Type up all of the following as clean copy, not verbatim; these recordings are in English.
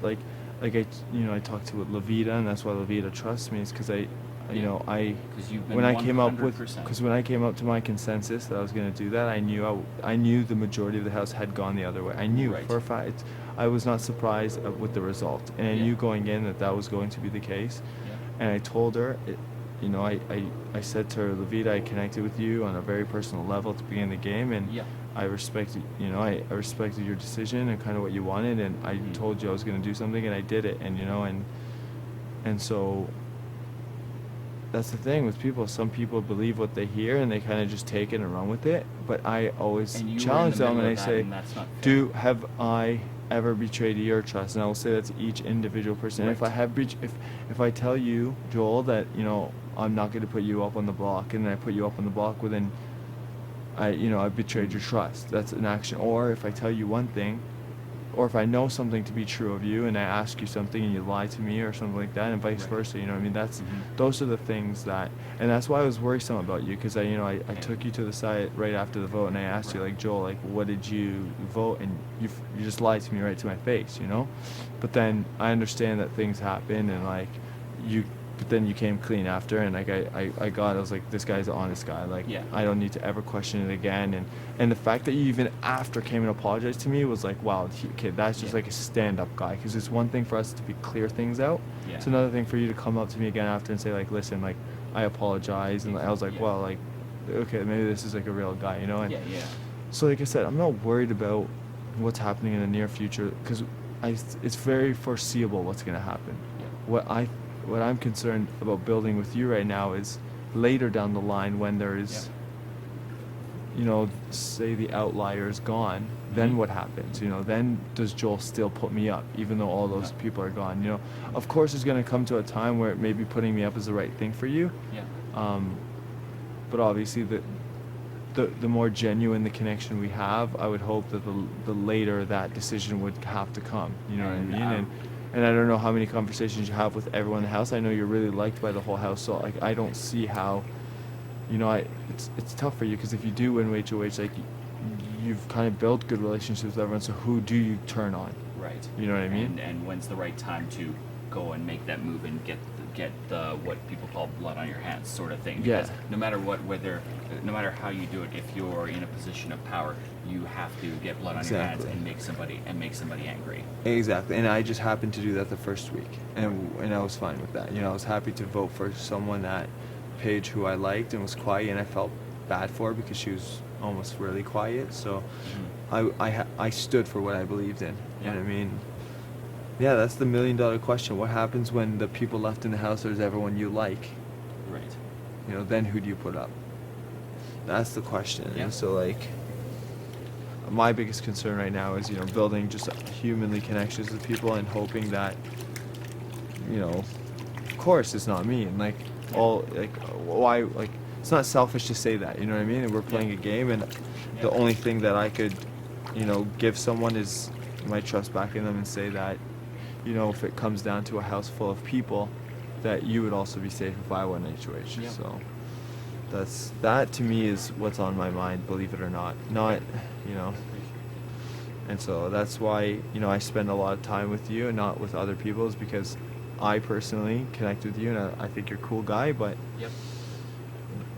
like I talked to with Levita, and that's why Levita trusts me. Is because Because you've when been I came up with 100%. because when I came up to my consensus that I was going to do that, I knew the majority of the house had gone the other way. I knew Right. for a fact. I was not surprised with the result, and I Yeah. knew going in that that was going to be the case. Yeah. And I told her, I said to her, Levita, I connected with you on a very personal level at the beginning of the game, and Yeah. I respected, I respected your decision and kind of what you wanted, and I Mhm. told you I was going to do something, and I did it, and so that's the thing with people. Some people believe what they hear, and they kind of just take it and run with it. But I always And you were in challenge the them, middle and I of that, say, and that's not fair. have I ever betrayed your trust? And I will say that to each individual person. And if I Right. have if I tell you, Joel, that I'm not going to put you up on the block, and then I put you up on the block, well then I betrayed your trust. That's an action. Or if I tell you one thing, or if I know something to be true of you, and I ask you something and you lie to me or something like that, and vice Right. versa. I mean, Mhm. those are the things that, and that's why I was worrisome about you, because I Yeah. took you to the side right after the vote, and I asked you, Right. like, Joel, like, what did you vote? And you just lied to me right to my face. But then I understand that things happen, and like you but then you came clean after, and like I was like, this guy's an honest guy, like Yeah. I don't need to ever question it again. And the fact that you even after came and apologized to me was like, wow, kid, that's just Yeah. like a stand-up guy, because it's one thing for us to be clear things out. Yeah. It's another thing for you to come up to me again after and say, like, listen, like, I apologize. And I was like, Yeah. well, like, okay, maybe this is like a real guy, and Yeah. Yeah. so like I said, I'm not worried about what's happening in the near future, because it's very foreseeable what's going to happen. Yeah. What I what I'm concerned about building with you right now is later down the line, when there is, say the outlier is gone, then Mhm. what happens? Then does Joel still put me up, even though all those No. people are gone? Of course, there's going to come to a time where maybe putting me up is the right thing for you. Yeah. Um, but obviously, the more genuine the connection we have, I would hope that the later that decision would have to come. You know what I And, mean? And I don't know how many conversations you have with everyone in the house. I know you're really liked by the whole house, so like I don't see how. It's tough for you, because if you do win HOH, like you've kind of built good relationships with everyone. So who do you turn on? Right. You know what I mean? And when's the right time to go and make that move and get the what people call blood on your hands sort of thing? Yeah. Because no matter how you do it, if you're in a position of power, you have to get blood on your hands Exactly. and make somebody angry. Exactly, and I just happened to do that the first week, and I was fine with that. I was happy to vote for someone that Paige, who I liked and was quiet, and I felt bad for her because she was almost really quiet. So I stood for what I believed in. You know what I mean? Yeah, that's the $1,000,000 question. What happens when the people left in the house there's everyone you like? Right. Then who do you put up? That's the question. Yeah. And so like my biggest concern right now is building just humanly connections with people, and hoping that of course it's not me, and like all like why, like it's not selfish to say that, you know what I mean, and we're playing a game, and the only thing that I could give someone is my trust back in them, and say that if it comes down to a house full of people, that you would also be safe if I won HOH. Yeah. So that to me is what's on my mind, believe it or not. And so that's why I spend a lot of time with you and not with other people, is because I personally connect with you, and I think you're a cool guy, but Yep.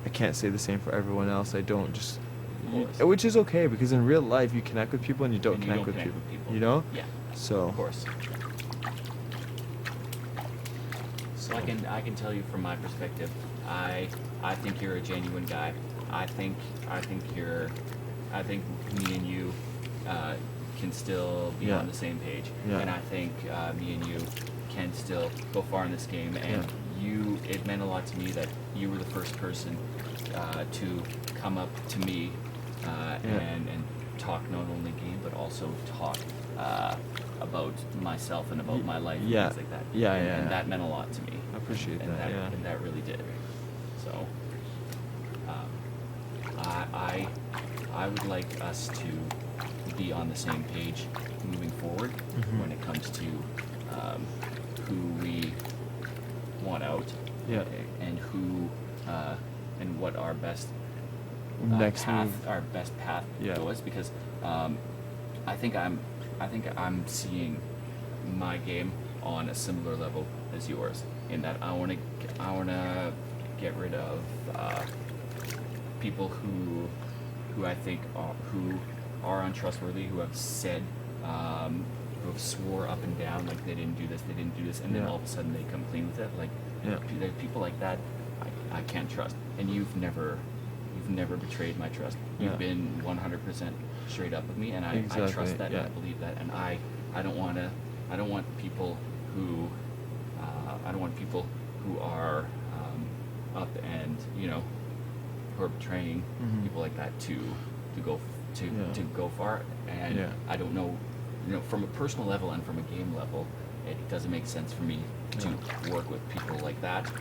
I can't say the same for everyone else. I don't just, Of course. which is okay, because in real life you connect with people and you don't And you connect don't with connect people. with people. Yeah. So Of course. So I can tell you from my perspective, I think you're a genuine guy. I think me and you can still be Yeah. on the same page, Yeah. and I think me and you can still go far in this game. And it meant a lot to me that you were the first person to come up to me and talk not only game but also talk about myself and about my life and things like that. And that meant a lot to me. I appreciate and that. And that really did. So I would like us to be on the same page moving forward when it comes to who we want out, and who and what our best Next path, move. our best path goes, because I think I'm seeing my game on a similar level as yours. In that I want to get rid of people who I think are untrustworthy, who have said, who have swore up and down like they didn't do this, and then Yeah. all of a sudden they come clean with it. Like, Yeah. there's people like that I can't trust. And you've never betrayed my trust. You've Yeah. been 100% straight up with me, and I Exactly, trust that, yeah. and I believe that, and I don't want people who are up and who are betraying Mhm. people like that to go Yeah. to go far. And Yeah. I don't know, from a personal level and from a game level, it doesn't make sense for me to work with people like that.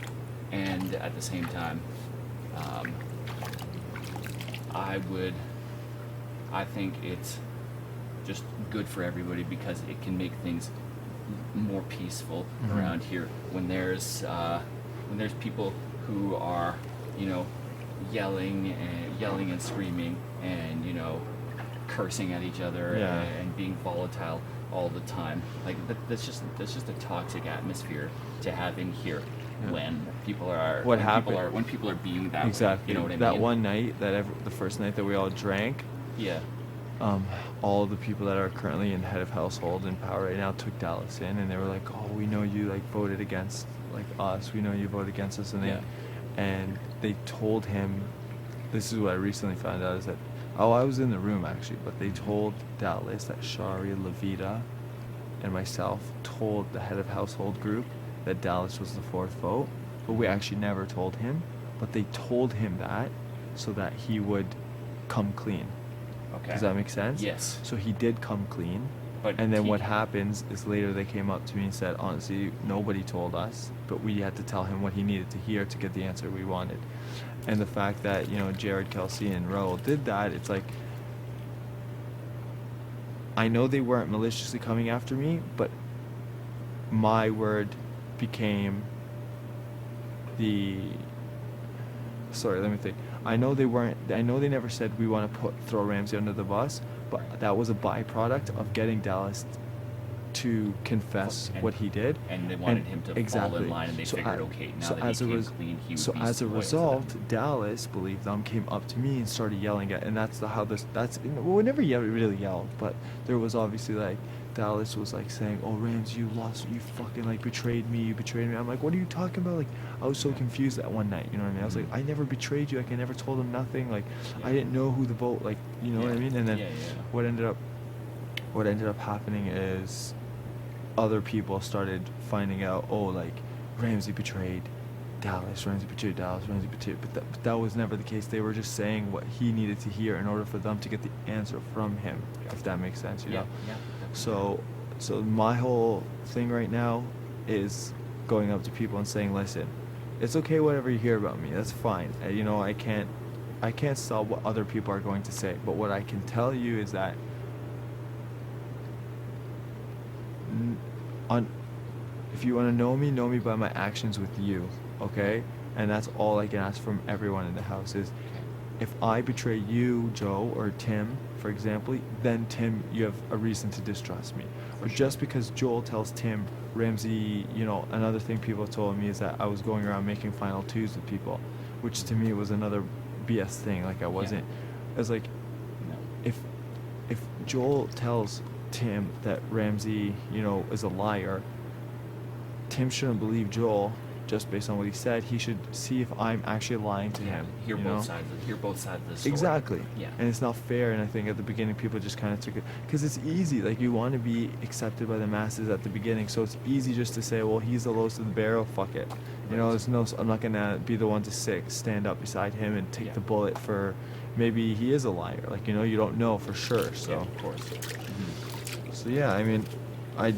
And at the same time, I think it's just good for everybody because it can make things more peaceful Mhm. around here when there's people who are yelling and screaming and cursing at each other Yeah. and being volatile all the time. Like that's just a toxic atmosphere to have in here. Yeah. When people are being that way, Exactly. you know what I That mean? one night, the first night that we all drank, Yeah. all the people that are currently in head of household in power right now took Dallas in, and they were like, "Oh, we know you like voted against like us. We know you voted against us." And they told him, this is what I recently found out, is that I was in the room actually, but they told Dallas that Shari, Levita, and myself told the head of household group that Dallas was the fourth vote, but we actually never told him. But they told him that so that he would come clean. Okay. Does that make sense? Yes. So he did come clean. But And then he- what happens is later they came up to me and said, honestly, nobody told us, but we had to tell him what he needed to hear to get the answer we wanted. And the fact that, Jared, Kelsey, and Raul did that, it's like, I know they weren't maliciously coming after me, but my word became sorry, let me think. I know they never said we want to throw Ramsey under the bus, but that was a byproduct of getting Dallas to confess And- what he did. and they wanted him to fall exactly. in line, and they So figured, I- okay, now so that as he a came res- clean, he would so be as a loyal to them. result, Dallas, believe them, came up to me and started yelling at, and we never really yelled, but there was obviously like, Dallas was like saying, "Oh, Rams, you fucking like betrayed me, you betrayed me." I'm like, "What are you talking about?" Like, I was so confused that one night, you know what I mean? I was like, "I never betrayed you, like I never told him nothing, like I didn't know who the vote, like, you know what I mean?" And then Yeah. what ended up happening is other people started finding out, oh, like Ramsey betrayed Dallas, Ramsey betrayed Dallas, Ramsey betrayed, but that was never the case. They were just saying what he needed to hear in order for them to get the answer from him, if that makes sense, you know? Yeah. So my whole thing right now is going up to people and saying, listen, it's okay whatever you hear about me, that's fine. I can't stop what other people are going to say, but what I can tell you is that if you want to know me by my actions with you, okay? And that's all I can ask from everyone in the house is, if I betray you, Joe, or Tim, for example, then Tim, you have a reason to distrust me. Or just because Joel tells Tim, Ramsey, another thing people told me is that I was going around making final twos with people, which to me was another BS thing. Like I wasn't. I was like, if Joel tells Tim that Ramsey, is a liar, Tim shouldn't believe Joel just based on what he said. He should see if I'm actually lying to him. Hear you both know? sides of the story. Exactly. Yeah. And it's not fair. And I think at the beginning people just kind of took it because it's easy. Like you want to be accepted by the masses at the beginning, so it's easy just to say, well, he's the lowest of the barrel. Fuck it. There's no. I'm not gonna be the one to stand up beside him and take the bullet for. Maybe he is a liar. Like you don't know for sure. So. Yeah, of course. Mm-hmm. So yeah, I mean, I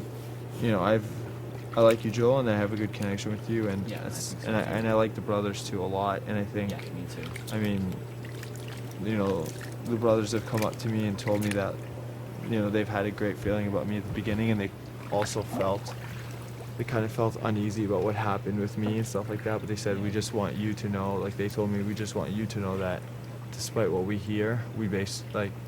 like you, Joel, and I have a good connection with you, and Yeah, I think so. and I like the brothers too a lot, and I think, Yeah, me too. I mean, the brothers have come up to me and told me that, they've had a great feeling about me at the beginning, and they also they kind of felt uneasy about what happened with me and stuff like that, but they said, we just want you to know, like they told me, we just want you to know that despite what we hear,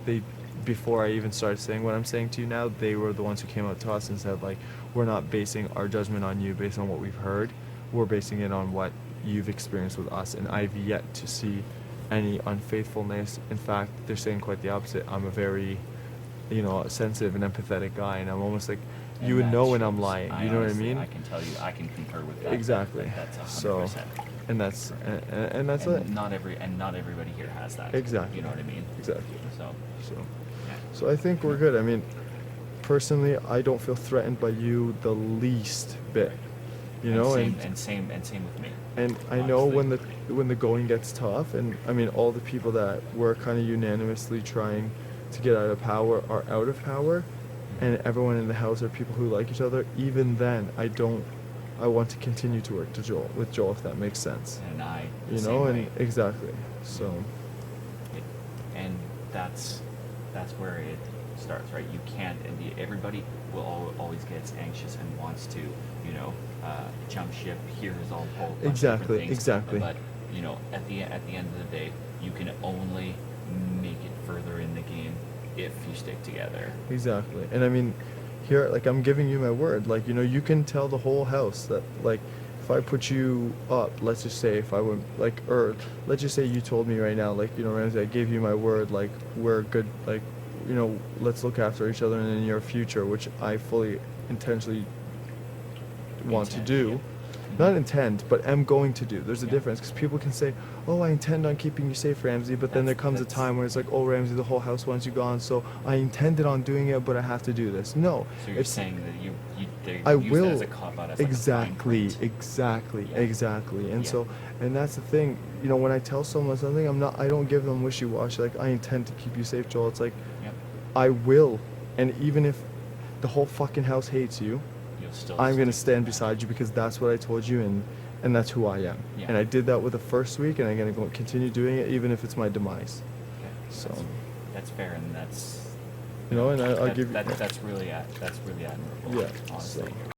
they before I even started saying what I'm saying to you now, they were the ones who came up to us and said, like, we're not basing our judgment on you based on what we've heard. We're basing it on what you've experienced with us. And I've yet to see any unfaithfulness. In fact, they're saying quite the opposite. I'm a very, sensitive and empathetic guy, and I'm almost like, And you would that know when I'm shows. lying. You know what I honestly, mean? I can tell you, I can concur with that. Exactly. That's 100%. So, and that's and it. not everybody here has that. Exactly. You know what I mean? Exactly. So, So, yeah. so I think we're good. I mean, personally, I don't feel threatened by you the least bit. And same with me. And I know honestly. when the going gets tough, and I mean all the people that were kind of unanimously trying to get out of power are out of power, and everyone in the house are people who like each other. Even then, I want to continue to work with Joel, if that makes sense. And I, the You same know, way. and exactly. So, And that's where it starts, right? You can't, and everybody will always gets anxious and wants to, jump ship. Here's all whole bunch of Exactly, different things. exactly. But at the end of the day, you can only make it further in the game if you stick together. exactly. And I mean, here, like, I'm giving you my word. Like, you can tell the whole house that, like, if I put you up, let's just say if I would, like, or let's just say you told me right now, like, Ramsey, I gave you my word, like, we're good, like, let's look after each other in the near future, which I fully intentionally want to do. Yeah. Not intend, but am going to do. There's a Yeah. difference, because people can say, oh, I intend on keeping you safe, Ramsey, but then there comes a time where it's like, oh, Ramsey, the whole house wants you gone, so I intended on doing it, but I have to do this. No. So you're saying that they I use will that as a cop out, as like a fine exactly, print. exactly, Yeah. exactly. And Yeah. so, and that's the thing. When I tell someone something, I don't give them wishy-washy. Like, I intend to keep you safe, Joel. It's like, Yep. I will, and even if the whole fucking house hates you, You'll still I'm gonna stick stand to that. beside you, because that's what I told you, and that's who I am. Yeah. And I did that with the first week, and I'm gonna continue doing it, even if it's my demise. Okay. So, That's fair, and that's and I'll give you. that's really admirable. Yeah, honestly. so.